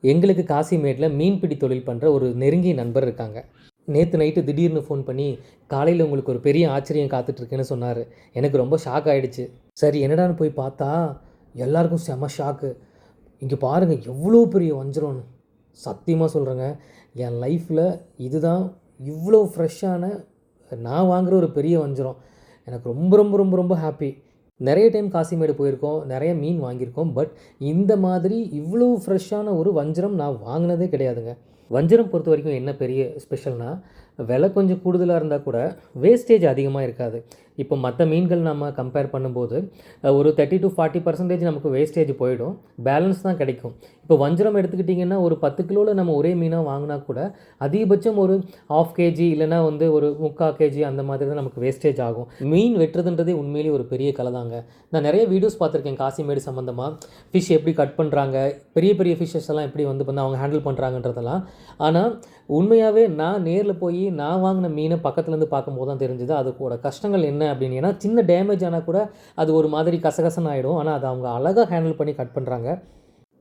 எங்களுக்கு காசிமேட்டில் மீன்பிடி தொழில் பண்ணுற ஒரு நெருங்கிய நண்பர் இருக்காங்க. நேற்று நைட்டு திடீர்னு ஃபோன் பண்ணி, காலையில் உங்களுக்கு ஒரு பெரிய ஆச்சரியம் காத்துட்ருக்குன்னு சொன்னார். எனக்கு ரொம்ப ஷாக் ஆகிடுச்சு. சரி என்னடான்னு போய் பார்த்தா, எல்லாருக்கும் செம ஷாக்கு. இங்கே பாருங்கள் எவ்வளோ பெரிய வஞ்சரம்னு. சத்தியமாக சொல்கிறேங்க, என் லைஃப்பில் இதுதான் இவ்வளோ ஃப்ரெஷ்ஷான நான் வாங்குகிற ஒரு பெரிய வஞ்சரம். எனக்கு ரொம்ப ரொம்ப ரொம்ப ரொம்ப ஹாப்பி. நிறைய டைம் காசிமேடு போயிருக்கோம், நிறைய மீன் வாங்கியிருக்கோம். பட் இந்த மாதிரி இவ்வளோ ஃப்ரெஷ்ஷான ஒரு வஞ்சரம் நான் வாங்கினதே கிடையாதுங்க. வஞ்சரம் பொறுத்த வரைக்கும் என்ன பெரிய ஸ்பெஷல்னால், விலை கொஞ்சம் கூடுதலாக இருந்தால் கூட வேஸ்டேஜ் அதிகமாக இருக்காது. இப்போ மற்ற மீன்கள் நம்ம கம்பேர் பண்ணும்போது ஒரு 30 to 40% நமக்கு வேஸ்டேஜ் போயிடும், பேலன்ஸ் தான் கிடைக்கும். இப்போ வஞ்சரம் எடுத்துக்கிட்டிங்கன்னா ஒரு 10 கிலோவில் நம்ம ஒரே மீனாக வாங்கினா கூட அதிகபட்சம் ஒரு 1/2 kg இல்லைனா வந்து ஒரு 3/4 kg அந்த மாதிரி தான் நமக்கு வேஸ்டேஜ் ஆகும். மீன் வெட்டுறதுன்றதே உண்மையிலேயே ஒரு பெரிய கலை தாங்க. நான் நிறைய வீடியோஸ் பார்த்துருக்கேன் காசிமேடு சம்மந்தமாக. ஃபிஷ் எப்படி கட் பண்ணுறாங்க, பெரிய பெரிய ஃபிஷ்ஷஸ் எல்லாம் எப்படி வந்து அவங்க ஹேண்டில் பண்ணுறாங்கன்றதெல்லாம். ஆனால் உண்மையாகவே நான் நேரில் போய் நான் வாங்கின மீனை பக்கத்துலேருந்து பார்க்கும்போது தான் தெரிஞ்சுது அதோட கஷ்டங்கள் என்ன அப்படின்னு. ஏன்னா சின்ன டேமேஜ் ஆனால் கூட அது ஒரு மாதிரி கசகசன்னு ஆகிடும். ஆனால் அதை அவங்க அழகாக ஹேண்டில் பண்ணி கட் பண்ணுறாங்க.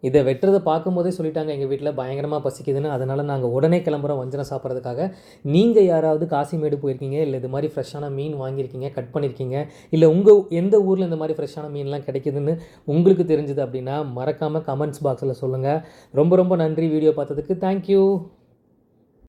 இதை வெட்டுறதை பார்க்கும்போதே சொல்லிட்டாங்க எங்கள் வீட்டில் பயங்கரமாக பசிக்குதுன்னு. அதனால் நாங்கள் உடனே கிளம்புறோம் வஞ்சரம் சாப்பிட்றதுக்காக. நீங்கள் யாராவது காசிமேடு போயிருக்கீங்க, இல்லை இது மாதிரி ஃப்ரெஷ்ஷான மீன் வாங்கியிருக்கீங்க, கட் பண்ணியிருக்கீங்க, இல்லை உங்கள் எந்த ஊரில் இந்த மாதிரி ஃப்ரெஷ்ஷான மீன்லாம் கிடைக்குதுன்னு உங்களுக்கு தெரிஞ்சுது அப்படின்னா மறக்காமல் கமெண்ட்ஸ் பாக்ஸில் சொல்லுங்கள். ரொம்ப ரொம்ப நன்றி வீடியோ பார்த்ததுக்கு. தேங்க்யூ.